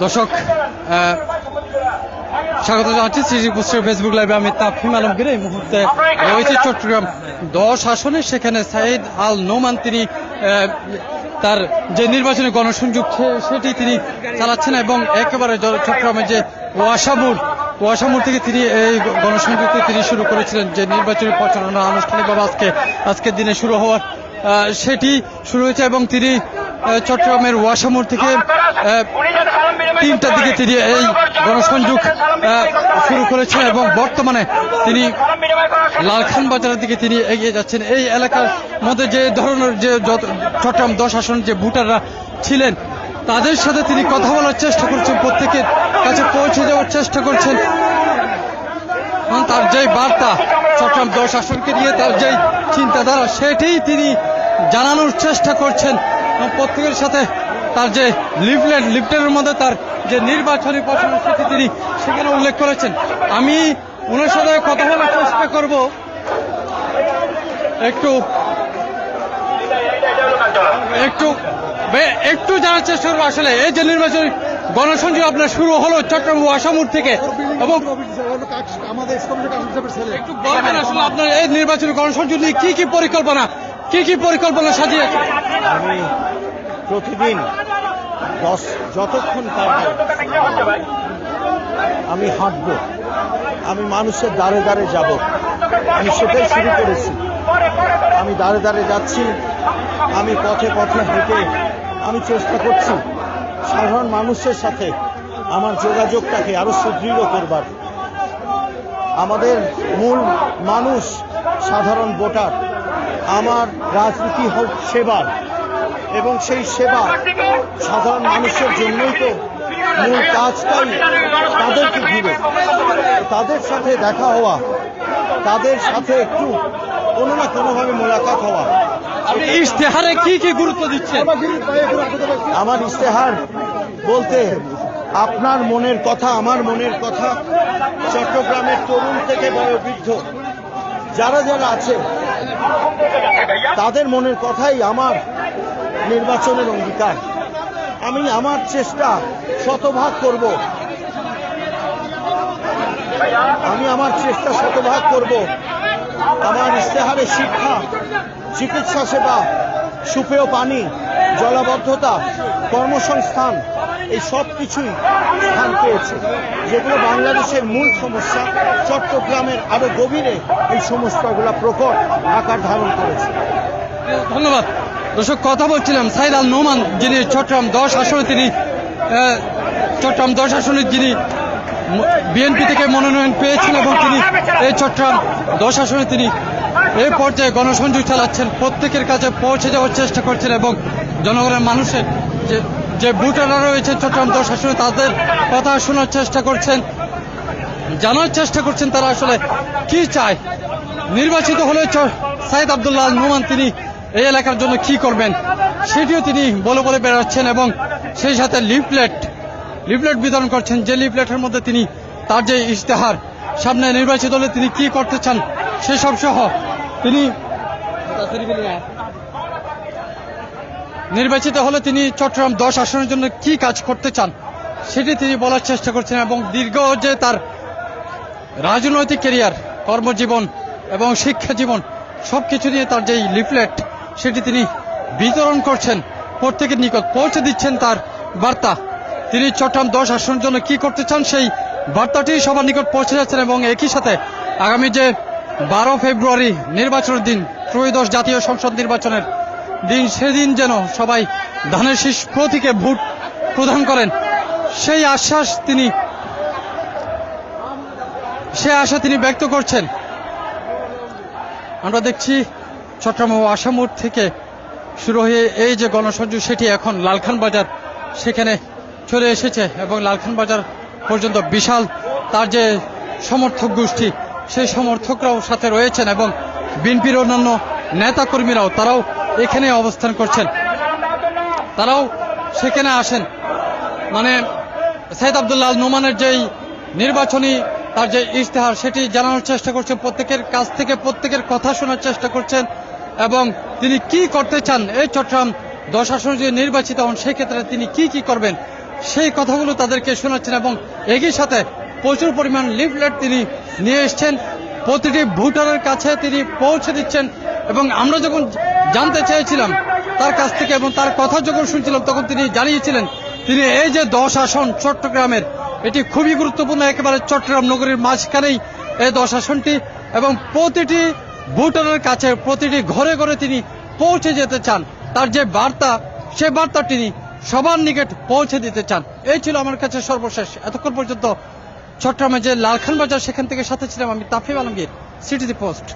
দর্শক স্বাগত জানাচ্ছি সিটি পোস্টের ফেসবুক লাইভে। আমি তাফহিম আলমগীর। এই মুহূর্তে রয়েছে চট্টগ্রাম 10 আসনে। সেখানে সাইদ আল নোমান তিনি তার যে নির্বাচনী গণসংযোগ সেটি তিনি চালাচ্ছেন এবং একেবারে চট্টগ্রামের যে ওয়াসামুর থেকে তিনি এই গণসংযোগটি তিনি শুরু করেছিলেন। যে নির্বাচনী প্রচারণা আনুষ্ঠানিকভাবে আজকের দিনে শুরু হওয়ার সেটি শুরু হয়েছে এবং তিনি চট্টগ্রামের ওয়াসামুর থেকে 3টার দিকে তিনি এই গণসংযোগ শুরু করেছেন এবং বর্তমানে তিনি লালখান বাজারের দিকে তিনি এগিয়ে যাচ্ছেন। এই এলাকার মধ্যে যে ধরনের যে চট্টগ্রাম 10 আসনের যে ভোটাররা ছিলেন তাদের সাথে তিনি কথা বলার চেষ্টা করছেন, প্রত্যেকের কাছে পৌঁছে যাওয়ার চেষ্টা করছেন। তার যে বার্তা চট্টগ্রাম 10 আসনকে নিয়ে তার যে চিন্তাধারা সেটি তিনি জানানোর চেষ্টা করছেন। প্রত্যেকের সাথে তার যে লিফলেটের মধ্যে তার যে নির্বাচনী প্রচারণা সেটি তিনি সেখানে উল্লেখ করেছেন। আমি ওনার সাথে কথা বলার চেষ্টা করব, একটু জানার চেষ্টা করবো আসলে এই যে নির্বাচনী গণসংযোগ আপনার শুরু হলো চট্টগ্রাম ওয়াসামুর থেকে এবং একটু বলবেন আসলে আপনার এই নির্বাচনী গণসংযোগ নিয়ে কি কি পরিকল্পনা সাজিয়েছে? আমি প্রতিদিন যতক্ষণ পারব আমি হাঁটবো, আমি মানুষের দ্বারে দ্বারে যাব। আমি সেটাই শুরু করেছি। আমি দ্বারে দ্বারে যাচ্ছি, আমি পথে পথে হেঁটে আমি চেষ্টা করছি সাধারণ মানুষের সাথে আমার যোগাযোগটাকে আরো সুদৃঢ় করবার। আমাদের মূল মানুষ সাধারণ ভোটার। আমার রাজনীতি হোক সেবার এবং সেই সেবা সাধারণ মানুষের জন্যই তো মূল কাজটাই তাদেরকে ঘিরে। তাদের সাথে দেখা হওয়া, তাদের সাথে একটু কোনো না কোনোভাবে মোলাকাত হওয়া। ইশতেহারে কি গুরুত্ব দিচ্ছেন? আমার ইশতেহার বলতে আপনার মনের কথা, আমার মনের কথা, চট্টগ্রামের তরুণ থেকে বয়োবৃদ্ধ যারা আছে তাদের মনের কথাই আমার নির্বাচনের অঙ্গীকার। আমি আমার চেষ্টা শতভাগ করব। আমার ইশতেহারে শিক্ষা, চিকিৎসা সেবা, সুপেয় পানি, জলাবদ্ধতা, কর্মসংস্থান এই সব কিছুই স্থান পেয়েছে, যেগুলো বাংলাদেশের মূল সমস্যা। চট্টগ্রামের আরো গভীরে এই সমস্যাগুলো প্রকট আকার ধারণ করেছে। ধন্যবাদ। দর্শক, কথা বলছিলাম সাইদ আল নোমান, যিনি চট্টগ্রাম 10 আসনে যিনি বিএনপি থেকে মনোনয়ন পেয়েছেন এবং তিনি এই চট্টগ্রাম 10 আসনে তিনি এই পর্যায়ে গণসংযোগ চালাচ্ছেন, প্রত্যেকের কাছে পৌঁছে যাওয়ার চেষ্টা করছেন এবং জনগণের মানুষের যে ভোটাররা রয়েছে চট্টগ্রাম 10 আসনে তাদের কথা শোনার চেষ্টা করছেন, জানার চেষ্টা করছেন তারা আসলে কি চায়। নির্বাচিত হলে সাইদ আব্দুল্লাহ আল নোমান তিনি এই এলাকার জন্য কি করবেন সেটিও তিনি বলে বেড়াচ্ছেন এবং সেই সাথে লিফলেট বিতরণ করছেন। যে লিফলেটের মধ্যে তিনি তার যে ইশতেহার, সামনে নির্বাচিত হলে তিনি কি করতে চান সেসব সহ তিনি নির্বাচিত হলে তিনি চট্টগ্রাম 10 আসনের জন্য কি কাজ করতে চান সেটি তিনি বলার চেষ্টা করছেন এবং দীর্ঘ যে তার রাজনৈতিক ক্যারিয়ার, কর্মজীবন এবং শিক্ষা জীবন সবকিছু নিয়ে তার যে লিফলেট সেটি তিনি বিতরণ করছেন, প্রত্যেকের নিকট পৌঁছে দিচ্ছেন তার বার্তা। তিনি চট্টগ্রাম 10 আসনের জন্য কি করতে চান সেই বার্তাটি সবার নিকট পৌঁছে যাচ্ছেন এবং একই সাথে আগামী যে 12 ফেব্রুয়ারি নির্বাচনের দিন, ত্রয়োদশ জাতীয় সংসদ নির্বাচনের দিন, সেদিন যেন সবাই ধানের শীষ প্রতীকে ভোট প্রদান করেন সেই আশা তিনি ব্যক্ত করছেন। আমরা দেখছি চট্টগ্রাম ও ওয়াসামুর থেকে শুরু হয়ে এই যে গণসংযোগ সেটি এখন লালখান বাজার সেখানে চলে এসেছে এবং লালখান বাজার পর্যন্ত বিশাল তার যে সমর্থক গোষ্ঠী সেই সমর্থকরাও সাথে রয়েছেন এবং বিএনপির অন্যান্য নেতা কর্মীরাও তারাও এখানে অবস্থান করছেন, তারাও সেখানে আসেন। মানে সাইদ আব্দুল্লাহ আল নোমানের যেই নির্বাচনী তার যে ইশতেহার সেটি জানানোর চেষ্টা করছেন, প্রত্যেকের কাছ থেকে প্রত্যেকের কথা শোনার চেষ্টা করছেন এবং তিনি কি করতে চান এই চট্টগ্রাম 10 আসনে যদি নির্বাচিত হন সেক্ষেত্রে তিনি কি কি করবেন সেই কথাগুলো তাদেরকে শোনাচ্ছেন এবং একই সাথে প্রচুর পরিমাণ লিফলেট তিনি নিয়ে এসছেন, প্রতিটি ভোটারের কাছে তিনি পৌঁছে দিচ্ছেন। এবং আমরা যখন জানতে চেয়েছিলাম তার কাছ থেকে এবং তার কথা যখন শুনছিলাম তখন তিনি জানিয়েছিলেন তিনি এই যে 10 আসন চট্টগ্রামের, এটি খুবই গুরুত্বপূর্ণ, একেবারে চট্টগ্রাম নগরীর মাঝখানেই এই 10 আসনটি এবং প্রতিটি ভোটারের কাছে প্রতিটি ঘরে ঘরে তিনি পৌঁছে যেতে চান। তার যে বার্তা সে বার্তা তিনি সবার নিকট পৌঁছে দিতে চান। এই ছিল আমার কাছে সর্বশেষ। এতক্ষণ পর্যন্ত চট্টগ্রামে যে লালখান বাজার সেখান থেকে সাথে ছিলাম আমি তাফিম আলমগীর, সিটি পোস্ট।